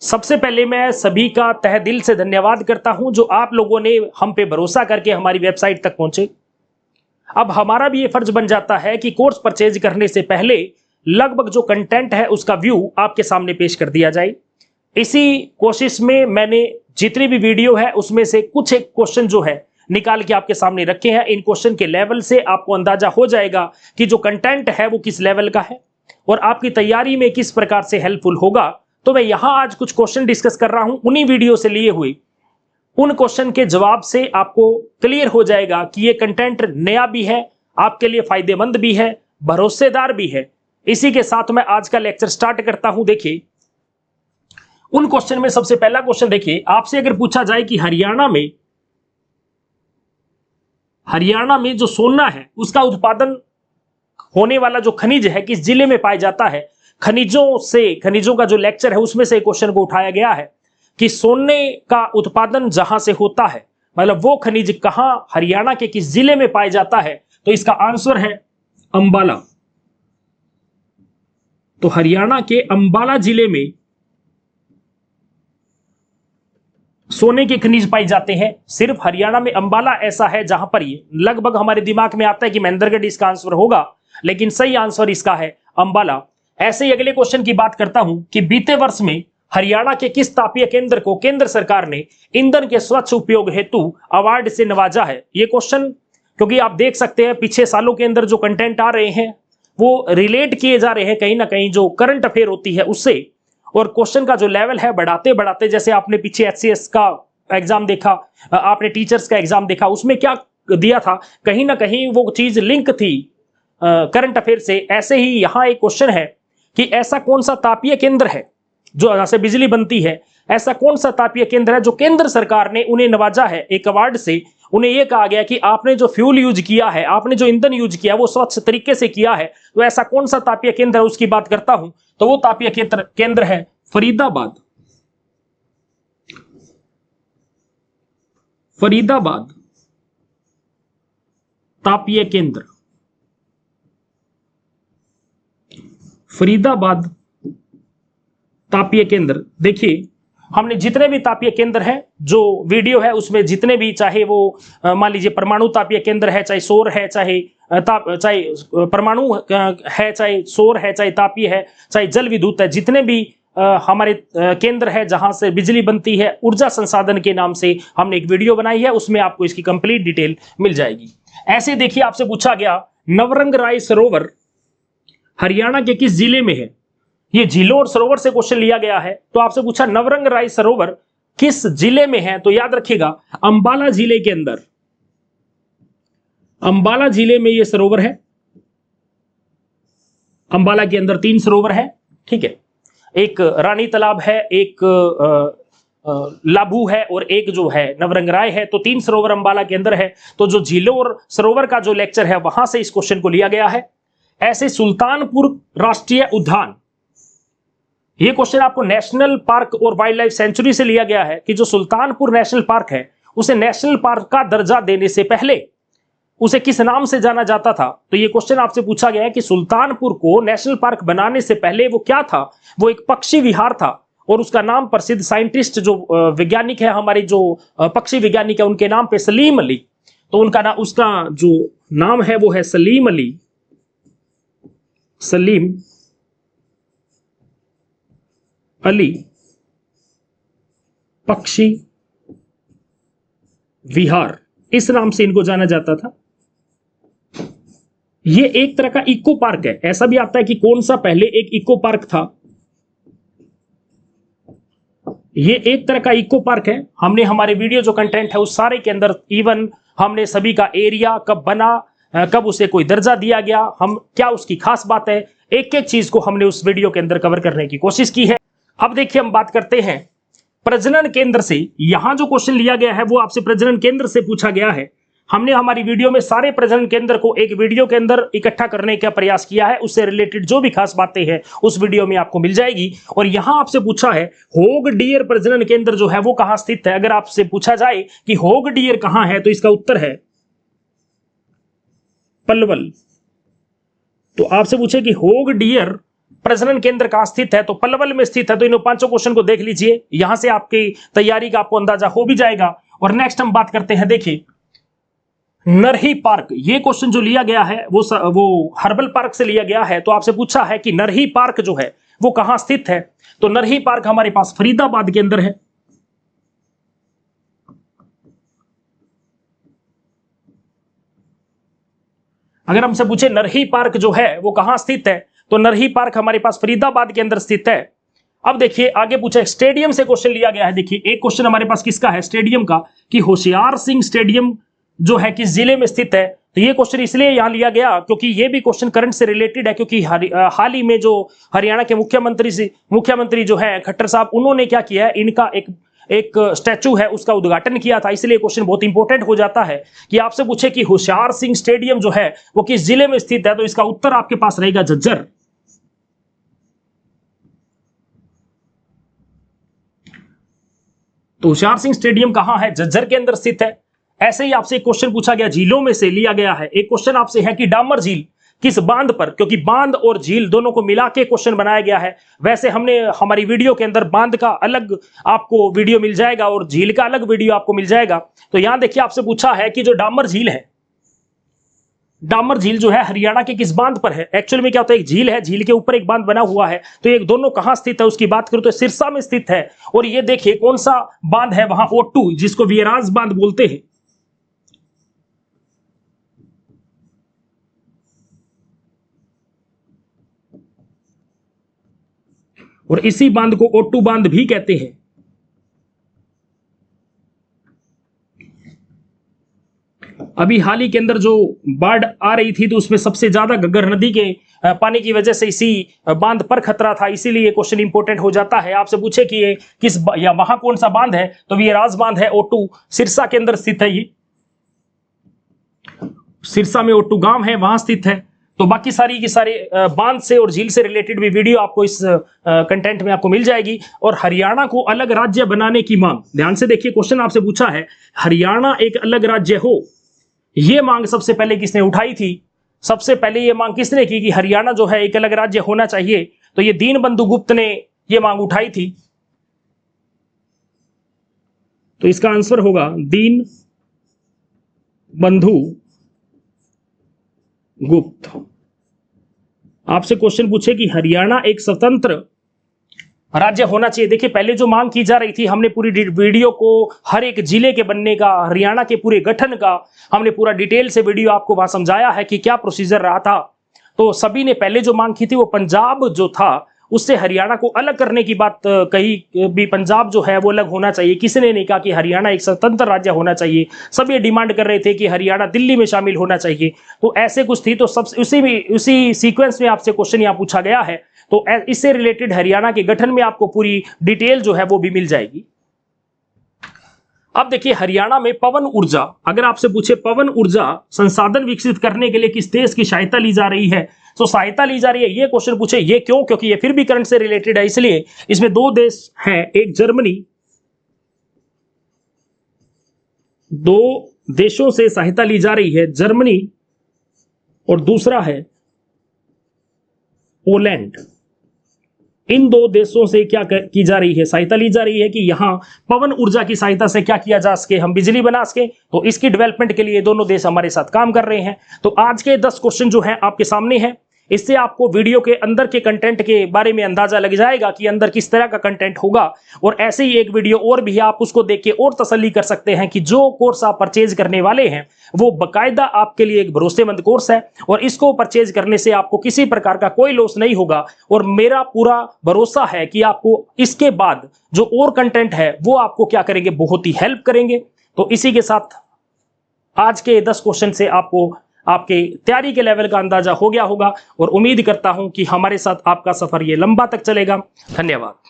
सबसे पहले मैं सभी का तहे दिल से धन्यवाद करता हूं जो आप लोगों ने हम पे भरोसा करके हमारी वेबसाइट तक पहुंचे। अब हमारा भी ये फर्ज बन जाता है कि कोर्स परचेज करने से पहले लगभग जो कंटेंट है उसका व्यू आपके सामने पेश कर दिया जाए। इसी कोशिश में मैंने जितनी भी वीडियो है उसमें से कुछ एक क्वेश्चन जो है निकाल के आपके सामने रखे हैं। इन क्वेश्चन के लेवल से आपको अंदाजा हो जाएगा कि जो कंटेंट है वो किस लेवल का है और आपकी तैयारी में किस प्रकार से हेल्पफुल होगा। तो मैं यहां आज कुछ क्वेश्चन डिस्कस कर रहा हूं, उन्हीं वीडियो से लिए हुए उन क्वेश्चन के जवाब से आपको क्लियर हो जाएगा कि ये कंटेंट नया भी है, आपके लिए फायदेमंद भी है, भरोसेदार भी है। इसी के साथ मैं आज का लेक्चर स्टार्ट करता हूं। देखिए उन क्वेश्चन में सबसे पहला क्वेश्चन देखिए, आपसे अगर पूछा जाए कि हरियाणा में जो सोना है उसका उत्पादन होने वाला जो खनिज है किस जिले में पाया जाता है। खनिजों का जो लेक्चर है उसमें से क्वेश्चन को उठाया गया है कि सोने का उत्पादन जहां से होता है, मतलब वो खनिज कहां हरियाणा के किस जिले में पाया जाता है। तो इसका आंसर है अंबाला। तो हरियाणा के अंबाला जिले में सोने के खनिज पाए जाते हैं। सिर्फ हरियाणा में अंबाला ऐसा है जहां पर ये लगभग हमारे दिमाग में आता है कि महेंद्रगढ़ इसका आंसर होगा, लेकिन सही आंसर इसका है अंबाला। ऐसे ही अगले क्वेश्चन की बात करता हूं कि बीते वर्ष में हरियाणा के किस तापीय केंद्र को केंद्र सरकार ने ईंधन के स्वच्छ उपयोग हेतु अवार्ड से नवाजा है। ये क्वेश्चन क्योंकि आप देख सकते हैं पिछले सालों के अंदर जो कंटेंट आ रहे हैं वो रिलेट किए जा रहे हैं कहीं ना कहीं जो करंट अफेयर होती है उससे, और क्वेश्चन का जो लेवल है बढ़ाते बढ़ाते, जैसे आपने पीछे HCS का एग्जाम देखा, आपने टीचर्स का एग्जाम देखा, उसमें क्या दिया था, कहीं ना कहीं वो चीज लिंक थी करंट अफेयर से। ऐसे ही यहां एक क्वेश्चन है कि ऐसा कौन सा तापीय केंद्र है जो यहां से बिजली बनती है, ऐसा कौन सा तापीय केंद्र है जो केंद्र सरकार ने उन्हें नवाजा है एक अवार्ड से। उन्हें यह कहा गया कि आपने जो फ्यूल यूज किया है, आपने जो ईंधन यूज किया वो स्वच्छ तरीके से किया है। तो ऐसा कौन सा तापीय केंद्र है उसकी बात करता हूं, तो वो तापीय केंद्र है फरीदाबाद। फरीदाबाद तापीय केंद्र, फरीदाबाद तापीय केंद्र। देखिए हमने जितने भी तापीय केंद्र हैं, जो वीडियो है उसमें जितने भी, चाहे वो मान लीजिए परमाणु तापीय केंद्र है, चाहे सौर है, चाहे परमाणु है, चाहे सौर है, चाहे तापीय है, चाहे जल विद्युत है, जितने भी हमारे केंद्र है जहां से बिजली बनती है, ऊर्जा संसाधन के नाम से हमने एक वीडियो बनाई है, उसमें आपको इसकी कंप्लीट डिटेल मिल जाएगी। ऐसे देखिए आपसे पूछा गया नवरंग राय सरोवर हरियाणा के किस जिले में है। ये जिलों और सरोवर से क्वेश्चन लिया गया है। तो आपसे पूछा नवरंग राय सरोवर किस जिले में है, तो याद रखिएगा अंबाला जिले के अंदर, अंबाला जिले में ये सरोवर है। अंबाला के अंदर 3 सरोवर है, ठीक है, एक रानी तालाब है, एक लाभू है और एक जो है नवरंग राय है। तो 3 सरोवर अंबाला के अंदर है। तो जो झीलों और सरोवर का जो लेक्चर है वहां से इस क्वेश्चन को लिया गया है। ऐसे सुल्तानपुर राष्ट्रीय उद्यान, ये क्वेश्चन आपको नेशनल पार्क और वाइल्ड लाइफ सेंचुरी से लिया गया है कि जो सुल्तानपुर नेशनल पार्क है उसे नेशनल पार्क का दर्जा देने से पहले उसे किस नाम से जाना जाता था। तो ये क्वेश्चन आपसे पूछा गया है कि सुल्तानपुर को नेशनल पार्क बनाने से पहले वो क्या था। वो एक पक्षी विहार था और उसका नाम प्रसिद्ध साइंटिस्ट जो वैज्ञानिक है, हमारे जो पक्षी वैज्ञानिक है, उनके नाम पे सलीम अली। तो उसका जो नाम है वो है सलीम अली, सलीम अली पक्षी विहार, इस नाम से इनको जाना जाता था। ये एक तरह का इको पार्क है। ऐसा भी आता है कि कौन सा पहले एक इको पार्क था। ये एक तरह का इको पार्क है। हमने हमारे वीडियो जो कंटेंट है उस सारे के अंदर इवन हमने सभी का एरिया कब बना, कब उसे कोई दर्जा दिया गया, हम क्या उसकी खास बात है, एक एक चीज को हमने उस वीडियो के अंदर कवर करने की कोशिश की है। अब देखिए हम बात करते हैं प्रजनन केंद्र से। यहां जो क्वेश्चन लिया गया है वो आपसे प्रजनन केंद्र से पूछा गया है। हमने हमारी वीडियो में सारे प्रजनन केंद्र को एक वीडियो के अंदर इकट्ठा करने का प्रयास किया है। उससे रिलेटेड जो भी खास बातें हैं उस वीडियो में आपको मिल जाएगी। और यहां आपसे पूछा है होग डियर प्रजनन केंद्र जो है वो कहां स्थित है। अगर आपसे पूछा जाए कि होग डियर कहां है तो इसका उत्तर है पलवल। तो आपसे पूछे कि होग डियर प्रजनन केंद्र कहां स्थित है, तो पलवल में स्थित है। तो इन पांचों क्वेश्चन को देख लीजिए, यहां से आपकी तैयारी का आपको अंदाजा हो भी जाएगा। और नेक्स्ट हम बात करते हैं, देखिए नरही पार्क, ये क्वेश्चन जो लिया गया है वो हर्बल पार्क से लिया गया है। तो आपसे पूछा है कि नरही पार्क जो है वो कहां स्थित है, तो नरही पार्क हमारे पास फरीदाबाद के अंदर है। अगर हमसे पूछे नरही पार्क जो है वो कहां स्थित है, तो नरही पार्क हमारे पास फरीदाबाद के अंदर स्थित है। अब देखिए आगे पूछा, स्टेडियम से क्वेश्चन लिया गया है। देखिए एक क्वेश्चन हमारे पास किसका है, स्टेडियम का, कि होशियार सिंह स्टेडियम जो है किस जिले में स्थित है। तो ये क्वेश्चन इसलिए यहां लिया गया क्योंकि ये भी क्वेश्चन करंट से रिलेटेड है, क्योंकि हाल ही में जो हरियाणा के मुख्यमंत्री जो है खट्टर साहब, उन्होंने क्या किया है, इनका एक स्टैचू है उसका उद्घाटन किया था। इसलिए क्वेश्चन बहुत इंपॉर्टेंट हो जाता है कि आपसे पूछे कि होशियार सिंह स्टेडियम जो है वो किस जिले में स्थित है, तो इसका उत्तर आपके पास रहेगा झज्जर। तो होशियार सिंह स्टेडियम कहां है, झज्जर के अंदर स्थित है। ऐसे ही आपसे एक क्वेश्चन पूछा गया, झीलों में से लिया गया है। एक क्वेश्चन आपसे है कि डामर झील किस बांध पर, क्योंकि बांध और झील दोनों को मिला के क्वेश्चन बनाया गया है। वैसे हमने हमारी वीडियो के अंदर बांध का अलग आपको वीडियो मिल जाएगा और झील का अलग वीडियो आपको मिल जाएगा। तो यहां देखिए आपसे पूछा है कि जो डामर झील है, डामर झील जो है हरियाणा के किस बांध पर है। एक्चुअली में क्या होता है, एक झील है, झील के ऊपर एक बांध बना हुआ है। तो ये दोनों कहां स्थित है उसकी बात करूं तो सिरसा में स्थित है। और ये देखिए कौन सा बांध है वहां, O2, जिसको वीराज बांध बोलते हैं। और इसी बांध को O2 बांध भी कहते हैं। अभी हाल ही के अंदर जो बाढ़ आ रही थी तो उसमें सबसे ज्यादा घग्गर नदी के पानी की वजह से इसी बांध पर खतरा था, इसीलिए ये क्वेश्चन इंपॉर्टेंट हो जाता है। आपसे पूछे कि ये या वहां कौन सा बांध है, तो ये राज बांध है, O2 सिरसा के अंदर स्थित है। ये सिरसा में O2 गांव है, वहां स्थित है। तो बाकी सारी की सारे बांध से और झील से रिलेटेड भी वीडियो आपको इस कंटेंट में आपको मिल जाएगी। और हरियाणा को अलग राज्य बनाने की मांग, ध्यान से देखिए क्वेश्चन आपसे पूछा है, हरियाणा एक अलग राज्य हो, यह मांग सबसे पहले किसने उठाई थी। सबसे पहले यह मांग किसने की कि हरियाणा जो है एक अलग राज्य होना चाहिए, तो ये दीनबंधु गुप्त ने यह मांग उठाई थी। तो इसका आंसर होगा दीन बंधु गुप्त। आपसे क्वेश्चन पूछे कि हरियाणा एक स्वतंत्र राज्य होना चाहिए। देखिए पहले जो मांग की जा रही थी, हमने पूरी वीडियो को हर एक जिले के बनने का, हरियाणा के पूरे गठन का हमने पूरा डिटेल से वीडियो आपको वहां समझाया है कि क्या प्रोसीजर रहा था। तो सभी ने पहले जो मांग की थी वो पंजाब जो था उससे हरियाणा को अलग करने की बात कही भी, पंजाब जो है वो अलग होना चाहिए। किसी ने नहीं कहा कि हरियाणा एक स्वतंत्र राज्य होना चाहिए। सब ये डिमांड कर रहे थे कि हरियाणा दिल्ली में शामिल होना चाहिए। तो ऐसे कुछ थी। तो सब उसी सीक्वेंस में आपसे क्वेश्चन यहाँ पूछा गया है। तो इससे रिलेटेड हरियाणा के गठन में आपको पूरी डिटेल जो है वो भी मिल जाएगी। अब देखिए हरियाणा में पवन ऊर्जा, अगर आपसे पूछे पवन ऊर्जा संसाधन विकसित करने के लिए किस देश की सहायता ली जा रही है, तो सहायता ली जा रही है, ये क्वेश्चन पूछे ये क्यों, क्योंकि ये फिर भी करंट से रिलेटेड है, इसलिए इसमें दो देश हैं, एक जर्मनी, दो देशों से सहायता ली जा रही है, जर्मनी और दूसरा है पोलैंड। इन दो देशों से क्या की जा रही है, सहायता ली जा रही है कि यहां पवन ऊर्जा की सहायता से क्या किया जा सके, हम बिजली बना सके। तो इसकी डेवलपमेंट के लिए दोनों देश हमारे साथ काम कर रहे हैं। तो आज के 10 क्वेश्चन जो हैं आपके सामने हैं। इससे आपको वीडियो के अंदर के कंटेंट के बारे में अंदाजा लग जाएगा कि अंदर किस तरह का कंटेंट होगा। और ऐसे ही एक वीडियो और भी आप उसको देख के और तसल्ली कर सकते हैं कि जो कोर्स आप परचेज करने वाले हैं वो बाकायदा आपके लिए एक भरोसेमंद कोर्स है और इसको परचेज करने से आपको किसी प्रकार का कोई लॉस नहीं होगा। और मेरा पूरा भरोसा है कि आपको इसके बाद जो और कंटेंट है वो आपको क्या करेंगे, बहुत ही हेल्प करेंगे। तो इसी के साथ आज के 10 क्वेश्चन से आपको आपके तैयारी के लेवल का अंदाजा हो गया होगा और उम्मीद करता हूं कि हमारे साथ आपका सफर ये लंबा तक चलेगा। धन्यवाद।